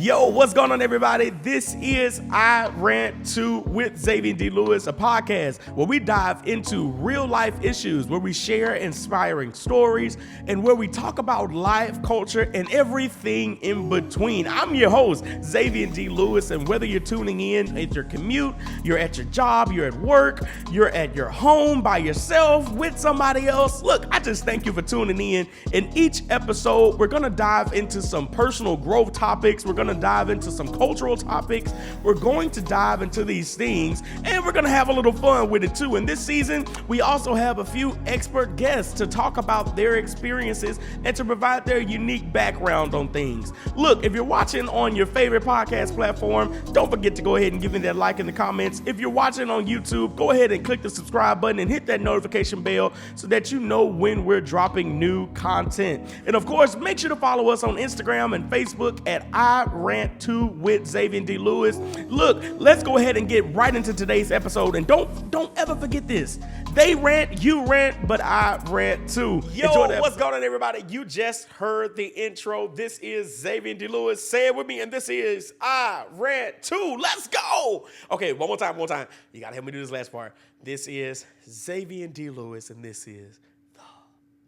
Yo, what's going on, everybody? This is I Rant Too with Xavian D, a podcast where we dive into real life issues, where we share inspiring stories, and where we talk about life, culture, and everything in between. I'm your host, Xavian D, and whether you're tuning in at your commute, you're at your job, you're at work, you're at your home by yourself with somebody else, look, I just thank you for tuning in. In each episode, we're going to dive into some personal growth topics. We're going to dive into some cultural topics. We're going to dive into these things, and we're going to have a little fun with it too. And this season, we also have a few expert guests to talk about their experiences and to provide their unique background on things. Look, if you're watching on your favorite podcast platform, don't forget to go ahead and give me that like in the comments. If you're watching on YouTube, go ahead and click the subscribe button and hit that notification bell so that you know when we're dropping new content. And of course, make sure to follow us on Instagram and Facebook at I Rant Too with Xavian D. Look, let's go ahead and get right into today's episode. And don't ever forget this. They rant, you rant, but I rant too. Yo, what's going on, everybody? You just heard the intro. This is Xavian D. Say it with me, and this is I Rant Too. Let's go. Okay, one more time. You got to help me do this last part. This is Xavian D. and this is the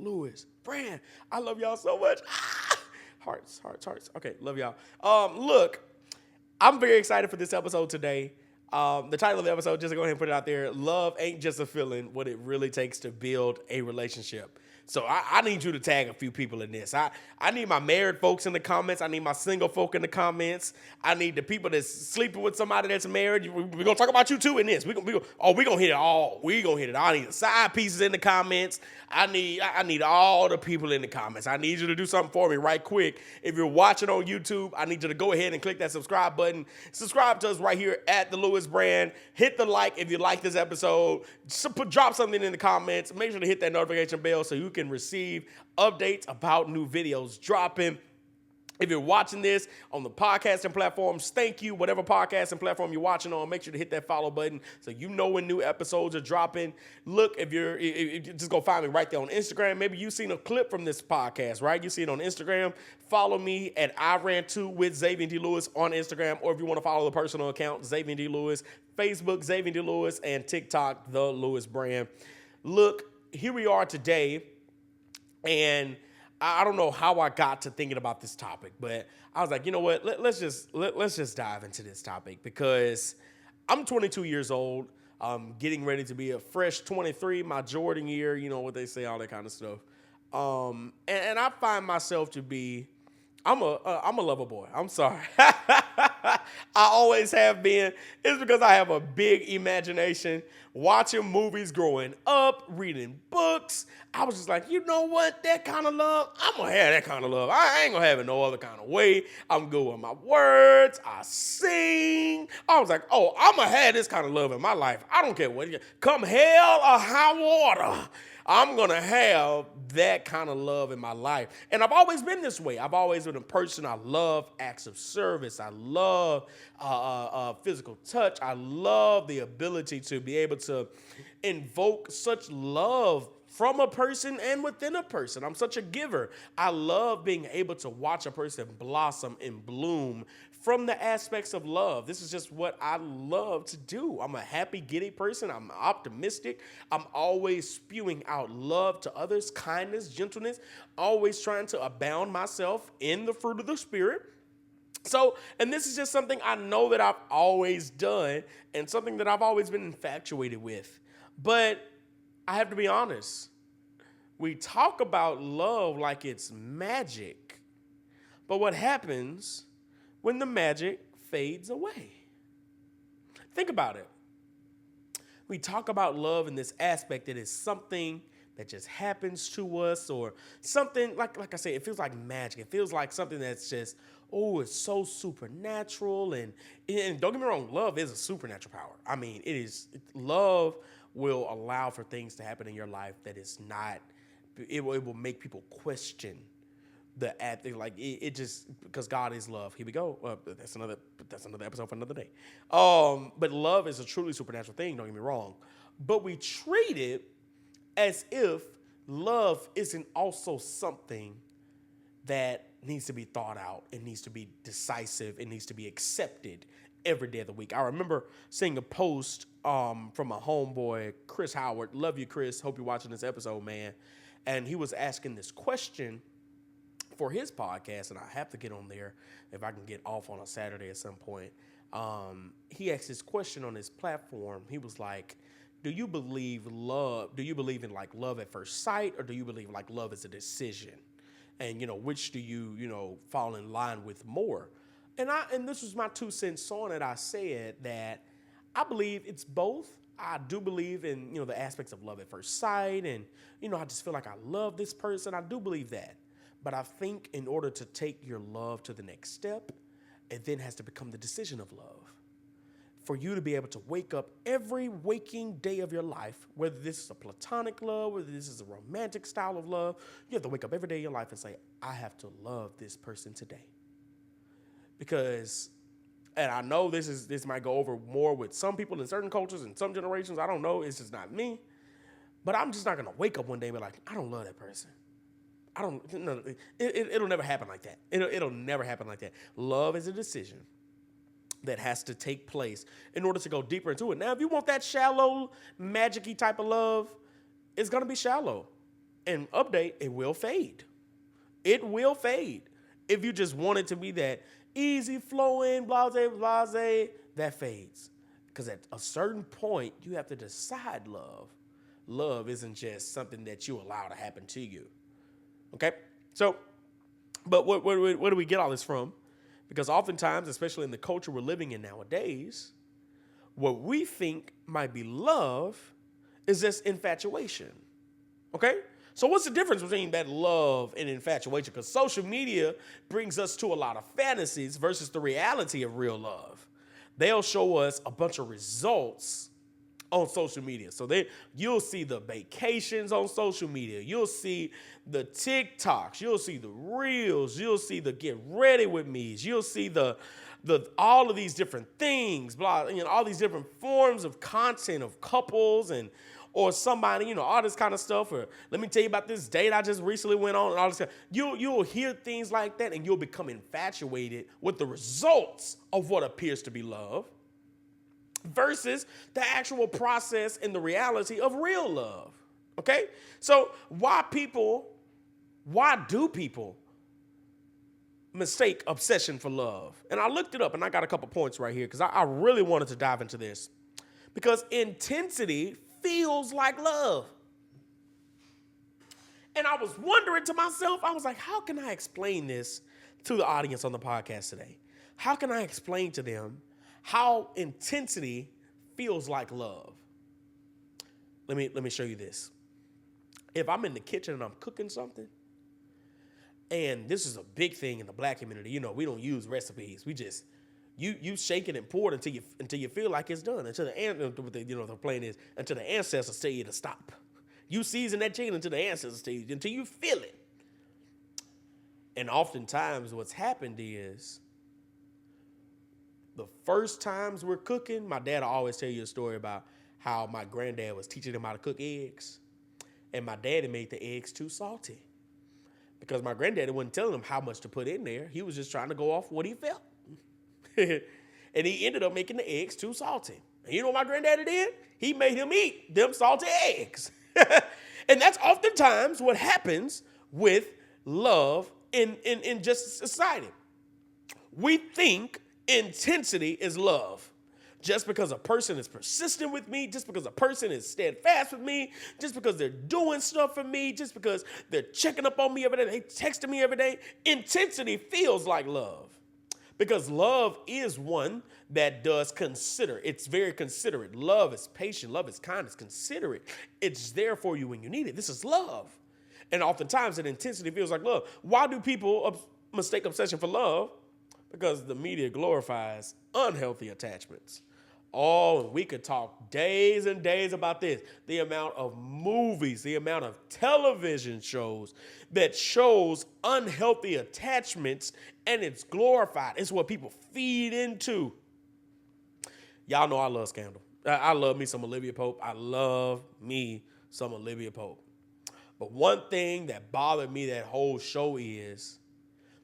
Lewis brand. I love y'all so much. Hearts. Okay, love y'all. Look, I'm very excited for this episode today. The title of the episode, just to go ahead and put it out there, love ain't just a feeling, what it really takes to build a relationship. So I need you to tag a few people in this. I need my married folks in the comments. I need my single folk in the comments. I need the people that's sleeping with somebody that's married. We're going to talk about you too in this. We're going to hit it all. We're going to hit it all. I need the side pieces in the comments. I need all the people in the comments. I need you to do something for me right quick. If you're watching on YouTube, I need you to go ahead and click that subscribe button. Subscribe to us right here at the Lewis brand. Hit the like if you like this episode. Drop something in the comments. Make sure to hit that notification bell so you can receive updates about new videos dropping. If you're watching this on the podcasting platforms, thank you. Whatever podcasting platform you're watching on, make sure to hit that follow button so you know when new episodes are dropping. Look, if you just go find me right there on Instagram. Maybe you've seen a clip from this podcast, right? You see it on Instagram. Follow me at I Rant Too with Xavian D. on Instagram. Or if you want to follow the personal account, Xavian D. Facebook, Xavian D. and TikTok, The Lewis Brand. Look, here we are today. And I don't know how I got to thinking about this topic, but I was like, you know what? Let's just dive into this topic because I'm 22 years old. I'm getting ready to be a fresh 23, my Jordan year. You know what they say, all that kind of stuff. And I find myself to be, I'm a lover boy. I'm sorry. I always have been. It's because I have a big imagination. Watching movies growing up, reading books. I was just like, you know what? That kind of love, I'm going to have that kind of love. I ain't going to have it no other kind of way. I'm good with my words. I sing. I was like, oh, I'm going to have this kind of love in my life. I don't care what. Come hell or high water, I'm going to have that kind of love in my life. And I've always been this way. I've always been a person. I love acts of service. I love physical touch. I love the ability to be able to invoke such love from a person and within a person. I'm such a giver. I love being able to watch a person blossom and bloom from the aspects of love. This is just what I love to do. I'm a happy, giddy person. I'm optimistic. I'm always spewing out love to others, kindness, gentleness, always trying to abound myself in the fruit of the Spirit. So, and this is just something I know that I've always done and something that I've always been infatuated with. But I have to be honest. We talk about love like it's magic. But what happens when the magic fades away? Think about it. We talk about love in this aspect that is something that just happens to us, or something like I say, it feels like magic. It feels like something that's just, oh, it's so supernatural. And don't get me wrong, love is a supernatural power. I mean, love will allow for things to happen in your life that is not, it will make people question the act. Like it just, because God is love. Here we go. That's another episode for another day. But love is a truly supernatural thing. Don't get me wrong. But we treat it as if love isn't also something that needs to be thought out. It needs to be decisive. It needs to be accepted every day of the week. I remember seeing a post from a homeboy, Chris Howard. Love you, Chris. Hope you're watching this episode, man. And he was asking this question for his podcast, and I have to get on there if I can get off on a Saturday at some point. He asked this question on his platform. He was like, do you believe love? Do you believe in like love at first sight, or do you believe like love is a decision? And, which do you, fall in line with more? And this was my 2 cents on it. I said that I believe it's both. I do believe in, the aspects of love at first sight. And, I just feel like I love this person. I do believe that. But I think in order to take your love to the next step, it then has to become the decision of love. For you to be able to wake up every waking day of your life, whether this is a platonic love, whether this is a romantic style of love, you have to wake up every day of your life and say, I have to love this person today. Because, and I know this might go over more with some people in certain cultures and some generations. I don't know. It's just not me. But I'm just not going to wake up one day and be like, I don't love that person. It'll never happen like that. It'll never happen like that. Love is a decision that has to take place in order to go deeper into it. Now, if you want that shallow, magic-y type of love, it's going to be shallow. And update, it will fade. It will fade. If you just want it to be that easy flowing, blase, that fades. Because at a certain point, you have to decide love. Love isn't just something that you allow to happen to you. Okay? So, but where do we get all this from? Because oftentimes, especially in the culture we're living in nowadays, what we think might be love is just infatuation. Okay? So what's the difference between that love and infatuation? Because social media brings us to a lot of fantasies versus the reality of real love. They'll show us a bunch of results on social media. So you'll see the vacations on social media. You'll see the TikToks. You'll see the Reels. You'll see the get ready with me's. You'll see the all of these different things, all these different forms of content of couples or somebody, all this kind of stuff. Or let me tell you about this date I just recently went on and all this stuff. You'll hear things like that and you'll become infatuated with the results of what appears to be love versus the actual process and the reality of real love. Okay? So why do people mistake obsession for love? And I looked it up and I got a couple points right here because I really wanted to dive into this. Because intensity feels like love. And I was wondering to myself, I was like, how can I explain this to the audience on the podcast today? How can I explain to them how intensity feels like love? Let me show you this. If I'm in the kitchen and I'm cooking something, and this is a big thing in the black community, we don't use recipes. We just you shake it and pour it until you feel like it's done. Until the plan is until the ancestors tell you to stop. You season that chicken until the ancestors tell you, until you feel it. And oftentimes what's happened is the first times we're cooking, my dad will always tell you a story about how my granddad was teaching him how to cook eggs. And my daddy made the eggs too salty. Because my granddaddy wasn't telling him how much to put in there. He was just trying to go off what he felt. And he ended up making the eggs too salty. And you know what my granddaddy did? He made him eat them salty eggs. And that's oftentimes what happens with love in just society. We think intensity is love. Just because a person is persistent with me, just because a person is steadfast with me, just because they're doing stuff for me, just because they're checking up on me every day, they texting me every day, intensity feels like love. Because love is one that does consider. It's very considerate. Love is patient. Love is kind. It's considerate. It's there for you when you need it. This is love. And oftentimes that intensity feels like love. Why do people mistake obsession for love? Because the media glorifies unhealthy attachments. Oh, we could talk days and days about this. The amount of movies, the amount of television shows that shows unhealthy attachments, and it's glorified. It's what people feed into. Y'all know I love scandal. I love me some Olivia Pope. I love me some Olivia Pope. But one thing that bothered me that whole show is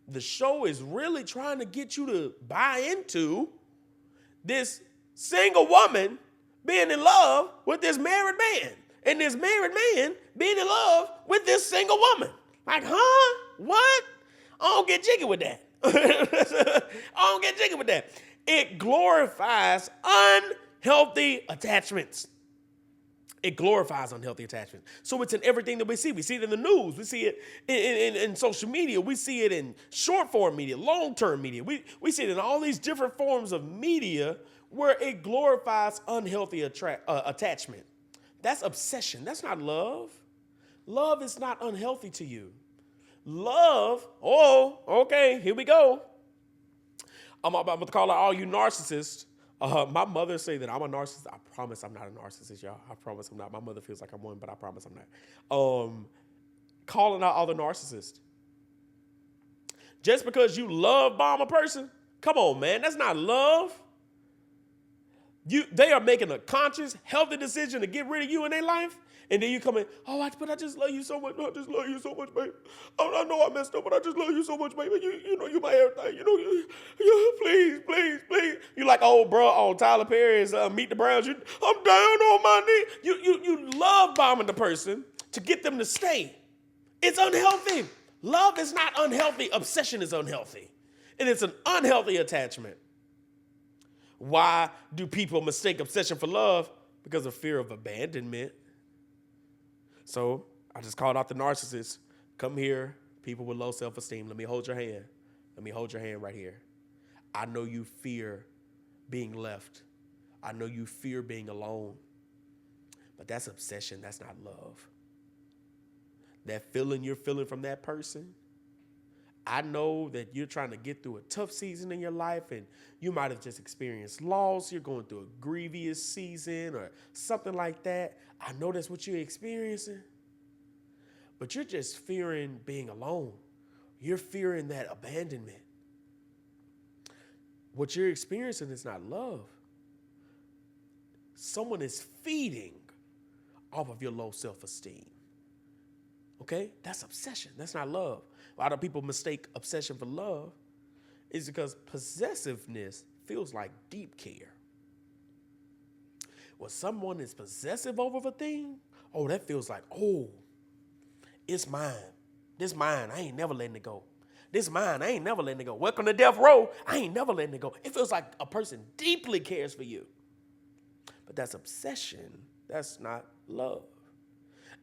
The show is really trying to get you to buy into this single woman being in love with this married man, and this married man being in love with this single woman. Like, huh? What? I don't get jiggy with that. I don't get jiggy with that. It glorifies unhealthy attachments. It glorifies unhealthy attachments. So it's in everything that we see. We see it in the news. We see it in social media. We see it in short form media, long-term media. We see it in all these different forms of media where it glorifies unhealthy attachment. That's obsession. That's not love. Love is not unhealthy to you. Love, okay, here we go. I'm about to call out all you narcissists. My mother say that I'm a narcissist. I promise I'm not a narcissist, y'all. I promise I'm not. My mother feels like I'm one, but I promise I'm not. Calling out all the narcissists. Just because you love bomb a person, come on, man, that's not love. They are making a conscious, healthy decision to get rid of you in their life. And then you come in, but I just love you so much. I just love you so much, baby. I know I messed up, but I just love you so much, baby. You know, you my everything. Please. You like old bro on Tyler Perry's Meet the Browns. I'm down on my knee. You love bombing the person to get them to stay. It's unhealthy. Love is not unhealthy. Obsession is unhealthy. And it's an unhealthy attachment. Why do people mistake obsession for love? Because of fear of abandonment. So I just called out the narcissists. Come here, people with low self-esteem. Let me hold your hand. Let me hold your hand right here. I know you fear being left. I know you fear being alone. But that's obsession. That's not love. That feeling you're feeling from that person, I know that you're trying to get through a tough season in your life, and you might have just experienced loss. You're going through a grievous season or something like that. I know that's what you're experiencing, but you're just fearing being alone. You're fearing that abandonment. What you're experiencing is not love. Someone is feeding off of your low self-esteem. Okay? That's obsession. That's not love. A lot of people mistake obsession for love is because possessiveness feels like deep care. When someone is possessive over a thing, that feels like, it's mine. This mine. I ain't never letting it go. This mine. I ain't never letting it go. Welcome to death row. I ain't never letting it go. It feels like a person deeply cares for you. But that's obsession. That's not love.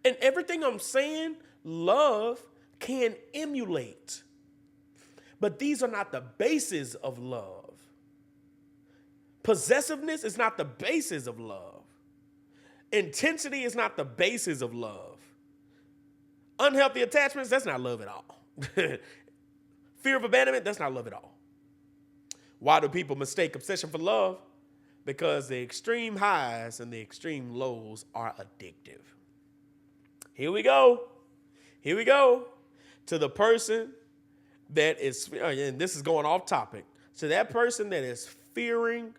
And everything I'm saying, love can emulate. But these are not the basis of love. Possessiveness is not the basis of love. Intensity is not the basis of love. Unhealthy attachments, that's not love at all. Fear of abandonment, that's not love at all. Why do people mistake obsession for love? Because the extreme highs and the extreme lows are addictive. Here we go. To the person that is, and this is going off topic, to that person that is fearing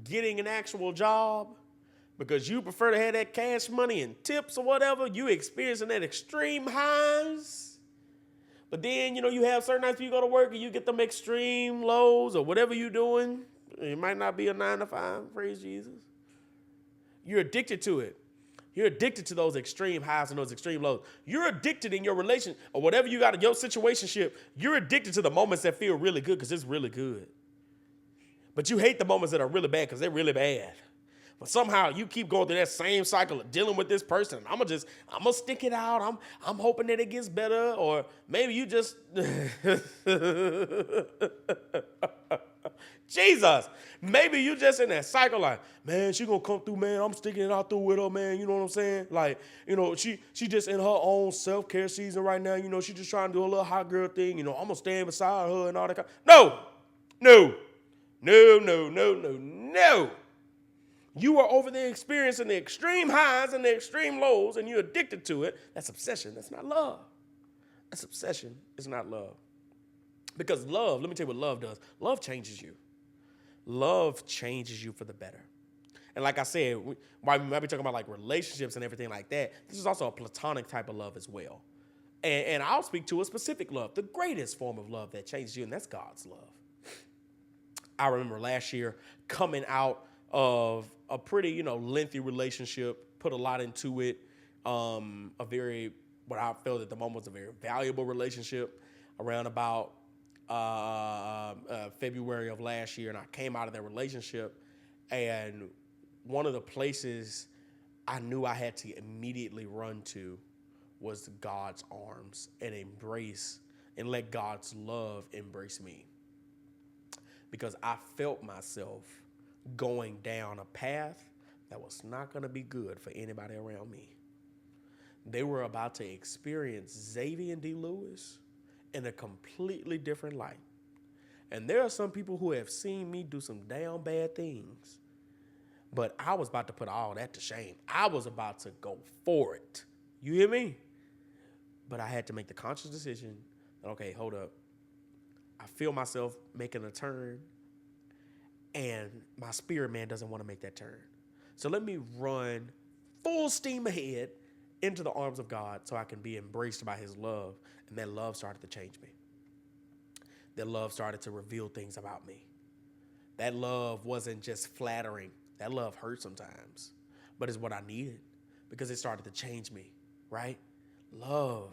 getting an actual job because you prefer to have that cash money and tips or whatever, you experiencing that extreme highs. But then, you have certain nights you go to work and you get them extreme lows or whatever you're doing. It might not be a 9 to 5, praise Jesus. You're addicted to it. You're addicted to those extreme highs and those extreme lows. You're addicted in your relation or whatever you got in your situationship. You're addicted to the moments that feel really good because it's really good. But you hate the moments that are really bad because they're really bad. But somehow you keep going through that same cycle of dealing with this person. I'm gonna stick it out. I'm hoping that it gets better. Or maybe you just Jesus. Maybe you just in that cycle like, man, she gonna come through, man. I'm sticking it out through with her, man. You know what I'm saying? Like, she just in her own self-care season right now. She just trying to do a little hot girl thing. I'm gonna stand beside her and all that kind. No. You are over there experiencing the extreme highs and the extreme lows, and you're addicted to it. That's obsession. That's not love. That's obsession. It's not love. Because love, let me tell you what love does. Love changes you. Love changes you for the better. And like I said, while we might be talking about like relationships and everything like that, this is also a platonic type of love as well. And I'll speak to a specific love, the greatest form of love that changes you, and that's God's love. I remember last year coming out of a pretty, lengthy relationship, put a lot into it. What I felt at the moment was a very valuable relationship around about February of last year. And I came out of that relationship, and one of the places I knew I had to immediately run to was God's arms and embrace and let God's love embrace me. Because I felt myself going down a path that was not going to be good for anybody around me. They were about to experience Xavian D in a completely different light. And there are some people who have seen me do some damn bad things. But I was about to put all that to shame. I was about to go for it. You hear me? But I had to make the conscious decision that, okay, hold up. I feel myself making a turn, and my spirit man doesn't want to make that turn. So let me run full steam ahead into the arms of God so I can be embraced by his love. And that love started to change me. That love started to reveal things about me. That love wasn't just flattering. That love hurt sometimes, but it's what I needed because it started to change me, right? Love,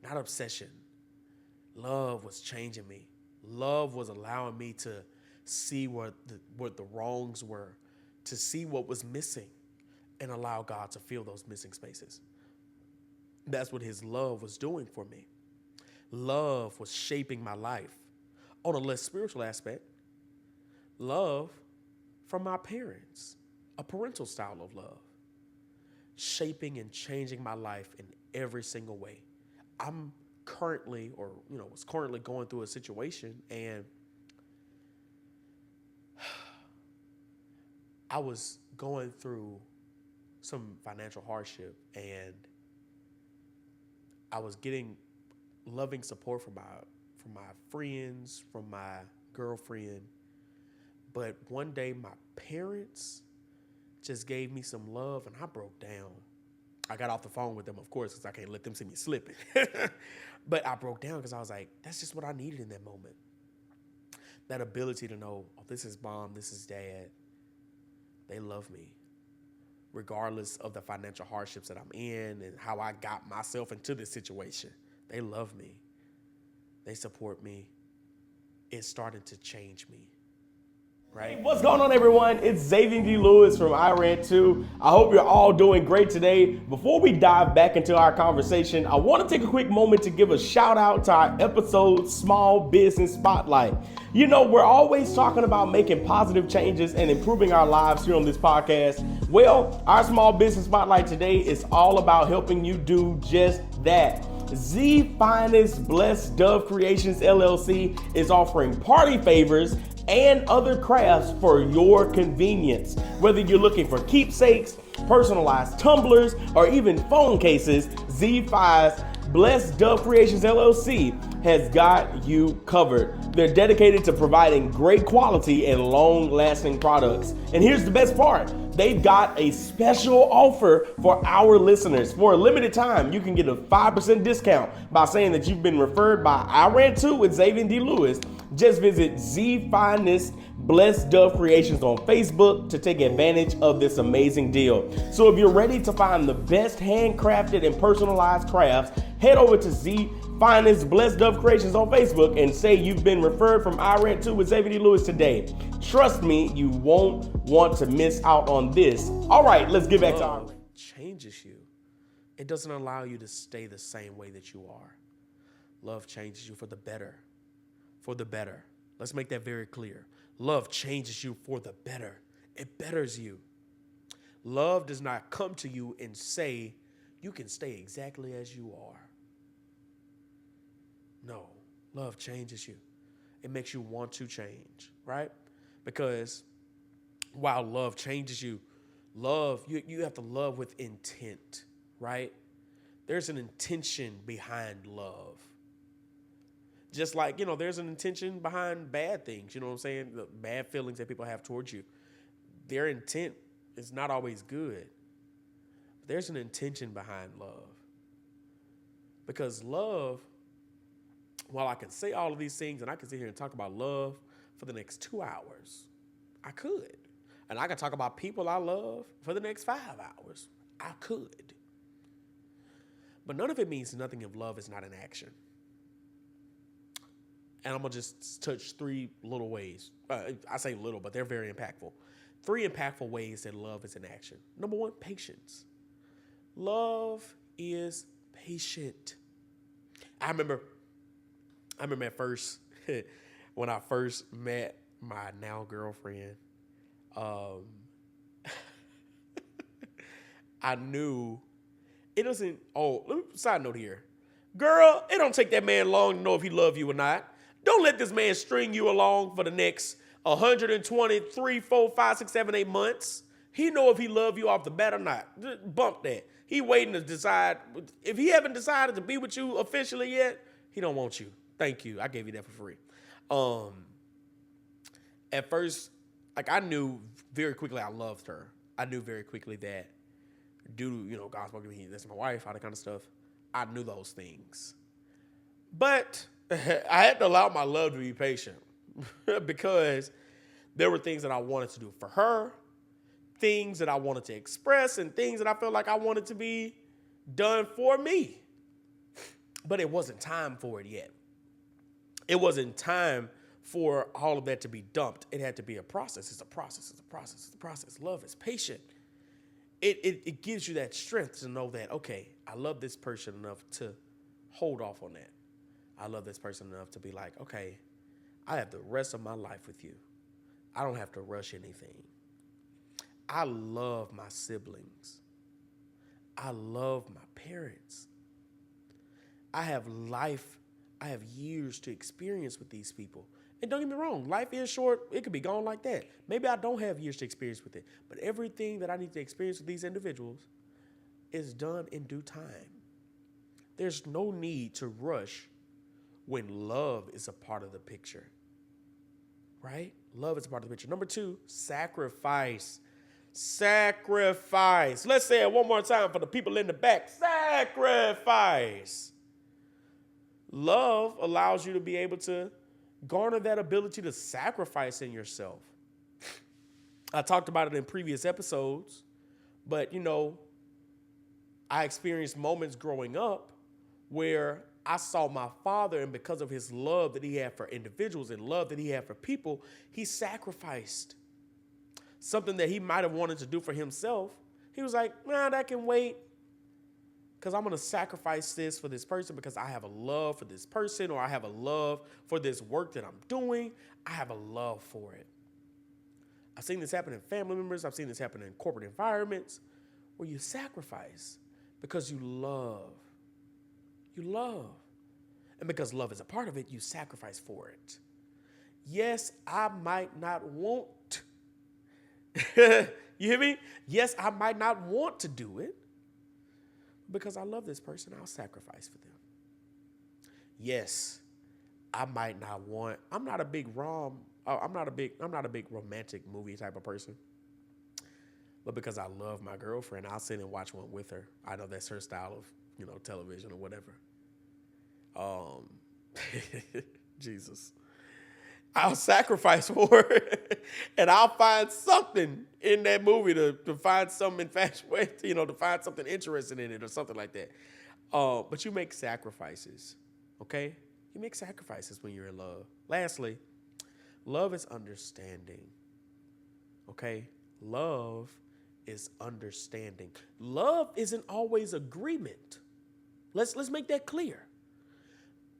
not obsession. Love was changing me. Love was allowing me to see what the wrongs were, to see what was missing, and allow God to fill those missing spaces. That's what his love was doing for me. Love was shaping my life. On a less spiritual aspect, love from my parents, a parental style of love, shaping and changing my life in every single way. I'm currently, was currently going through a situation, and I was going through some financial hardship, and I was getting loving support from my friends, from my girlfriend. But one day my parents just gave me some love, and I broke down. I got off the phone with them, of course, because I can't let them see me slipping. But I broke down because I was like, that's just what I needed in that moment. That ability to know, oh, this is mom, this is dad. They love me, regardless of the financial hardships that I'm in and how I got myself into this situation. They love me. They support me. It started to change me. Right? Hey, what's going on, everyone? It's Xavian D from I Rant Too. I hope you're all doing great today. Before we dive back into our conversation, I want to take a quick moment to give a shout out to our episode Small Business Spotlight. We're always talking about making positive changes and improving our lives here on this podcast. Well, our Small Business Spotlight today is all about helping you do just that. Z Finest Blessed Dove Creations LLC is offering party favors and other crafts for your convenience. Whether you're looking for keepsakes, personalized tumblers, or even phone cases, Z5's Blessed Dove Creations LLC has got you covered. They're dedicated to providing great quality and long-lasting products. And here's the best part. They've got a special offer for our listeners. For a limited time, you can get a 5% discount by saying that you've been referred by I Rant Too with Xavian D. Just visit Z Finest Blessed Dove Creations on Facebook to take advantage of this amazing deal. So if you're ready to find the best handcrafted and personalized crafts, head over to Z Finest Blessed Dove Creations on Facebook and say you've been referred from I Rant Too with Xavian D. today. Trust me, you won't want to miss out on this. All right, let's get back to our rant. Changes you. It doesn't allow you to stay the same way that you are. Love changes you for the better. For the better. Let's make that very clear. Love changes you for the better. It betters you. Love does not come to you and say, you can stay exactly as you are. No, love changes you. It makes you want to change, right? Because while love changes you, you have to love with intent, right? There's an intention behind love. Just like, there's an intention behind bad things, you know what I'm saying? The bad feelings that people have towards you. Their intent is not always good. But there's an intention behind love. Because love, while I can say all of these things and I can sit here and talk about love for the next 2 hours, I could. And I could talk about people I love for the next 5 hours. I could. But none of it means nothing if love is not in action. And I'm going to just touch 3 little ways. I say little, but they're very impactful. 3 impactful ways that love is in action. Number 1, patience. Love is patient. I remember at first, when I first met my now girlfriend, I knew it doesn't. Oh, side note here. Girl, it don't take that man long to know if he love you or not. Don't let this man string you along for the next 120, 3, 4, 5, 6, 7, 8 months. He know if he love you off the bat or not. Just bump that. He waiting to decide. If he haven't decided to be with you officially yet, he don't want you. Thank you. I gave you that for free. At first, like, I knew very quickly I loved her. I knew very quickly that due to, God spoke to me, that's my wife, all that kind of stuff. I knew those things. But I had to allow my love to be patient because there were things that I wanted to do for her, things that I wanted to express, and things that I felt like I wanted to be done for me. But it wasn't time for it yet. It wasn't time for all of that to be dumped. It had to be a process. It's a process. It's a process. It's a process. Love is patient. It gives you that strength to know that, okay, I love this person enough to hold off on that. I love this person enough to be like, okay, I have the rest of my life with you. I don't have to rush anything. I love my siblings. I love my parents. I have years to experience with these people. And don't get me wrong, life is short. It could be gone like that. Maybe I don't have years to experience with it. But everything that I need to experience with these individuals is done in due time. There's no need to rush when love is a part of the picture. Right? Love is a part of the picture. Number 2, sacrifice. Sacrifice. Let's say it one more time for the people in the back. Sacrifice. Love allows you to be able to garner that ability to sacrifice in yourself. I talked about it in previous episodes, but I experienced moments growing up where I saw my father, and because of his love that he had for individuals and love that he had for people, he sacrificed something that he might have wanted to do for himself. He was like, nah, that can wait, because I'm going to sacrifice this for this person because I have a love for this person, or I have a love for this work that I'm doing. I have a love for it. I've seen this happen in family members. I've seen this happen in corporate environments where you sacrifice because you love. You love. And because love is a part of it, you sacrifice for it. Yes, I might not want. You hear me? Yes, I might not want to do it. Because I love this person, I'll sacrifice for them. Yes, I might not want. I'm not a big romantic movie type of person. But because I love my girlfriend, I'll sit and watch one with her. I know that's her style of, television or whatever. Jesus. I'll sacrifice for it, and I'll find something in that movie to find some infatuation, to find something interesting in it or something like that. But you make sacrifices, okay? You make sacrifices when you're in love. Lastly, love is understanding, okay? Love is understanding. Love isn't always agreement. Let's make that clear.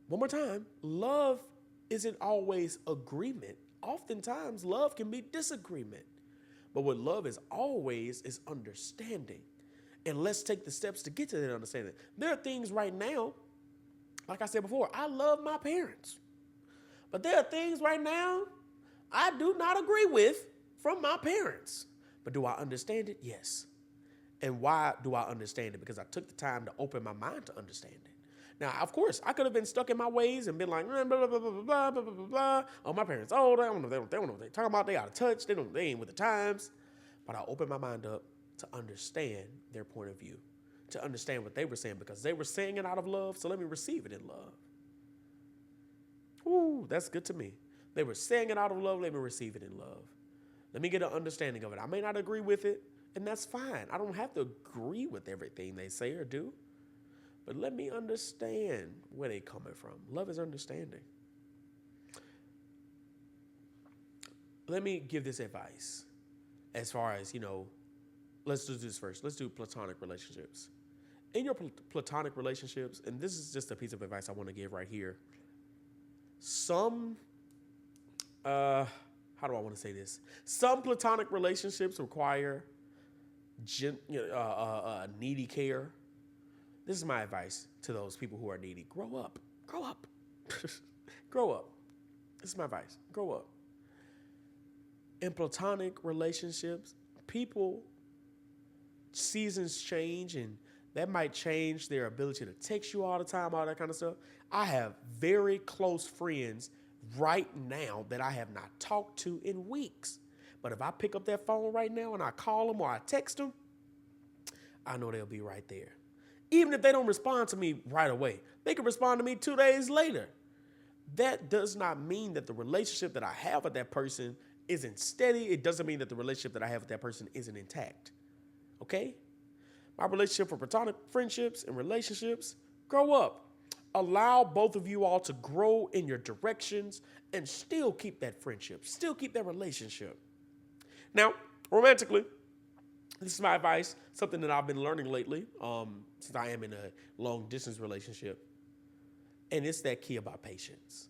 One more time, love isn't always agreement. Oftentimes, love can be disagreement. But what love is always is understanding. And let's take the steps to get to that understanding. There are things right now, like I said before, I love my parents. But there are things right now I do not agree with from my parents. But do I understand it? Yes. And why do I understand it? Because I took the time to open my mind to understand it. Now, of course, I could have been stuck in my ways and been like, blah, blah, blah, blah, blah, blah, blah, blah. Oh, my parents old. I don't know what they're talking about. They out of touch. They ain't with the times. But I opened my mind up to understand their point of view, to understand what they were saying, because they were saying it out of love, so let me receive it in love. Ooh, that's good to me. They were saying it out of love, let me receive it in love. Let me get an understanding of it. I may not agree with it, and that's fine. I don't have to agree with everything they say or do, but let me understand where they're coming from. Love is understanding. Let me give this advice as far as, let's do this first. Let's do platonic relationships. In your platonic relationships, and this is just a piece of advice I want to give right here. How do I want to say this? Some platonic relationships require needy care. This is my advice to those people who are needy. Grow up. Grow up. Grow up. This is my advice. Grow up. In platonic relationships, seasons change, and that might change their ability to text you all the time, all that kind of stuff. I have very close friends right now that I have not talked to in weeks. But if I pick up that phone right now and I call them or I text them, I know they'll be right there. Even if they don't respond to me right away, they can respond to me 2 days later. That does not mean that the relationship that I have with that person isn't steady. It doesn't mean that the relationship that I have with that person isn't intact. Okay? My relationship for platonic friendships and relationships, grow up. Allow both of you all to grow in your directions and still keep that friendship, still keep that relationship. Now, romantically, this is my advice, something that I've been learning lately, since I am in a long-distance relationship. And it's that key about patience.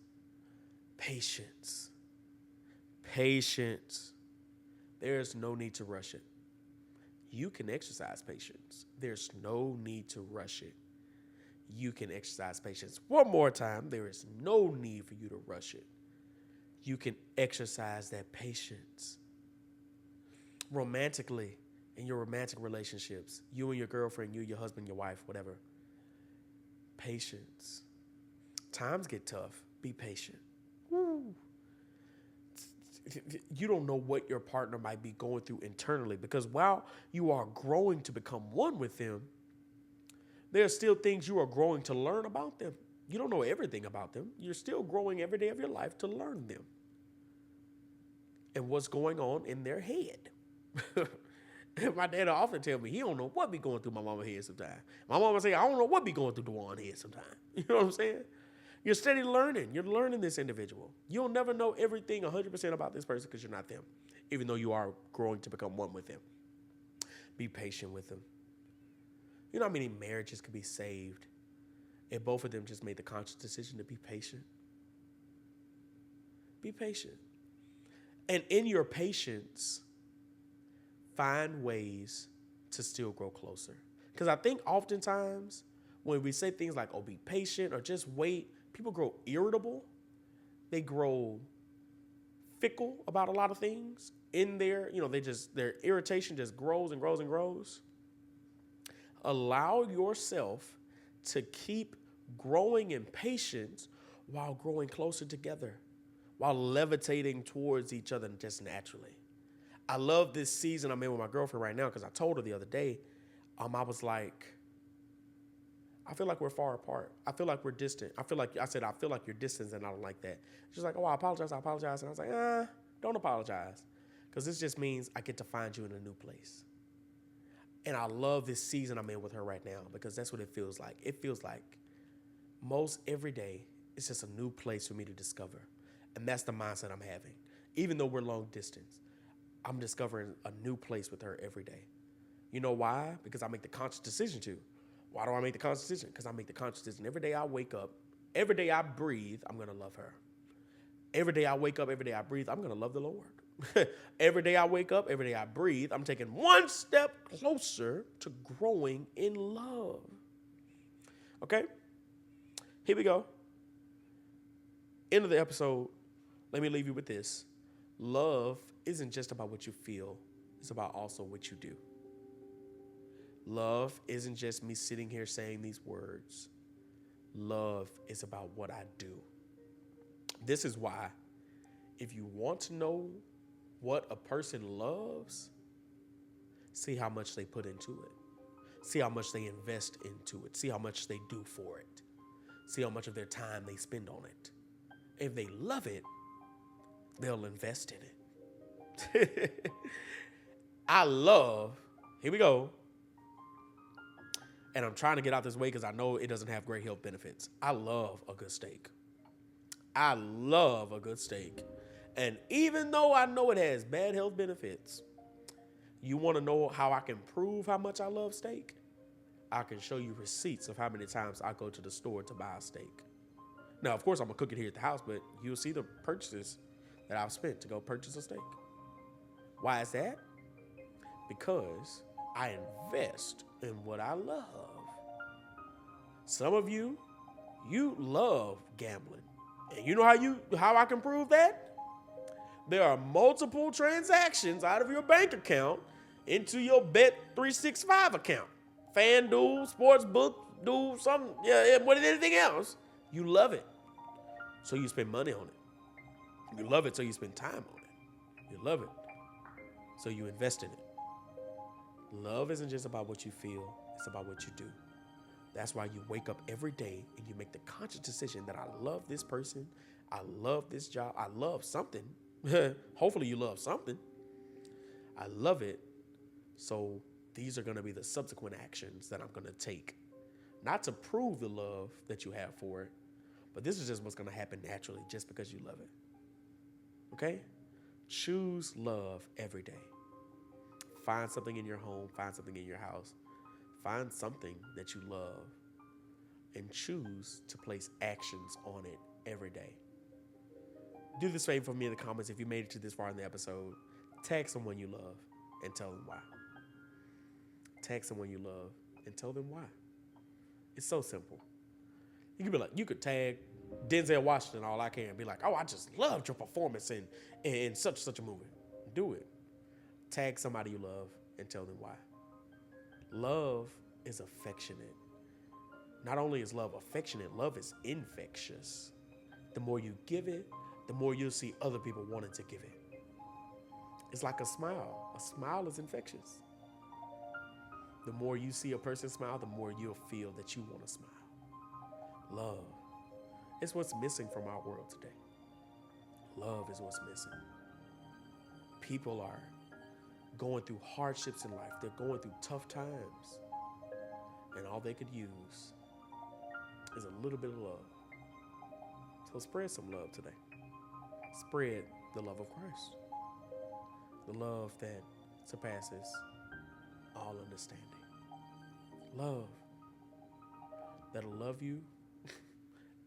Patience. Patience. There's no need to rush it. You can exercise patience. There's no need to rush it. You can exercise patience. One more time, there is no need for you to rush it. You can exercise that patience. Romantically, in your romantic relationships, you and your girlfriend, you, your husband, your wife, whatever, patience. Times get tough. Be patient. Woo. You don't know what your partner might be going through internally, because while you are growing to become one with them, there are still things you are growing to learn about them. You don't know everything about them. You're still growing every day of your life to learn them and what's going on in their head. My dad often tell me he don't know what be going through my mama's head sometimes. My mama say, I don't know what be going through Dewan's head sometimes. You know what I'm saying? You're steady learning. You're learning this individual. You'll never know everything 100% about this person because you're not them, even though you are growing to become one with them. Be patient with them. You know how many marriages could be saved if both of them just made the conscious decision to be patient? Be patient. And in your patience, find ways to still grow closer. Because I think oftentimes when we say things like, oh, be patient or just wait, people grow irritable. They grow fickle about a lot of things. In there, their irritation just grows and grows and grows. Allow yourself to keep growing in patience while growing closer together, while levitating towards each other just naturally. I love this season I'm in with my girlfriend right now, because I told her the other day, I was like, I feel like we're far apart. I feel like we're distant. I feel like you're distant, and I don't like that. She's like, oh, I apologize. And I was like, don't apologize, because this just means I get to find you in a new place. And I love this season I'm in with her right now, because that's what it feels like. It feels like most every day, it's just a new place for me to discover. And that's the mindset I'm having. Even though we're long distance, I'm discovering a new place with her every day. You know why? Because I make the conscious decision to. Why do I make the conscious decision? Because I make the conscious decision. Every day I wake up, every day I breathe, I'm going to love her. Every day I wake up, every day I breathe, I'm going to love the Lord. Every day I wake up, every day I breathe, I'm taking one step closer to growing in love. Okay? Here we go. End of the episode. Let me leave you with this. Love isn't just about what you feel. It's about also what you do. Love isn't just me sitting here saying these words. Love is about what I do. This is why, if you want to know what a person loves, see how much they put into it. See how much they invest into it. See how much they do for it. See how much of their time they spend on it. If they love it, they'll invest in it. Here we go. And I'm trying to get out this way because I know it doesn't have great health benefits. I love a good steak. I love a good steak. And even though I know it has bad health benefits, you want to know how I can prove how much I love steak? I can show you receipts of how many times I go to the store to buy a steak. Now, of course, I'm going to cook it here at the house, but you'll see the purchases that I've spent to go purchase a steak. Why is that? Because I invest in what I love. Some of you love gambling. And you know how I can prove that? There are multiple transactions out of your bank account into your Bet365 account. FanDuel, Sportsbook, something, more than anything else. You love it, so you spend money on it. You love it, so you spend time on it. You love it, so you invest in it. Love isn't just about what you feel, it's about what you do. That's why you wake up every day and you make the conscious decision that I love this person, I love this job, I love something. Hopefully you love something. I love it, so these are going to be the subsequent actions that I'm going to take. Not to prove the love that you have for it, but this is just what's going to happen naturally just because you love it. Okay? Choose love every day. Find something in your home, find something in your house. Find something that you love and choose to place actions on it every day. Do this favor for me in the comments if you made it to this far in the episode. Tag someone you love and tell them why. Tag someone you love and tell them why. It's so simple. You could tag Denzel Washington all I can and be like, oh, I just loved your performance in such a movie. Do it. Tag somebody you love and tell them why. Love is affectionate. Not only is love affectionate, love is infectious. The more you give it, the more you'll see other people wanting to give it. It's like a smile. A smile is infectious. The more you see a person smile, the more you'll feel that you want to smile. Love is what's missing from our world today. Love is what's missing. People are going through hardships in life. They're going through tough times. And all they could use is a little bit of love. So spread some love today. Spread the love of Christ. The love that surpasses all understanding. Love that'll love you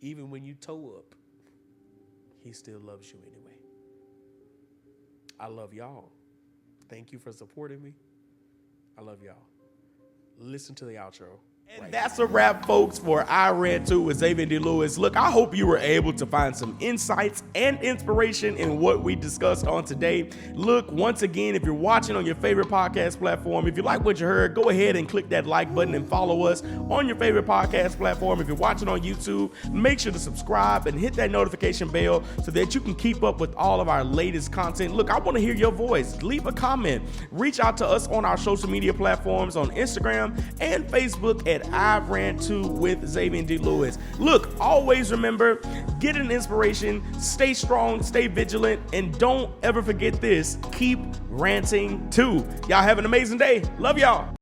even when you toe up. He still loves you anyway. I love y'all. Thank you for supporting me. I love y'all. Listen to the outro. And that's a wrap, folks, for I Rant Too with Xavian D. Look, I hope you were able to find some insights and inspiration in what we discussed on today. Look, once again, if you're watching on your favorite podcast platform, if you like what you heard, go ahead and click that like button and follow us on your favorite podcast platform. If you're watching on YouTube, make sure to subscribe and hit that notification bell so that you can keep up with all of our latest content. Look, I want to hear your voice. Leave a comment. Reach out to us on our social media platforms on Instagram and Facebook at I Rant Too with Xavian D. Look, always remember, get an inspiration, stay strong, stay vigilant, and don't ever forget this, keep ranting too. Y'all have an amazing day. Love y'all.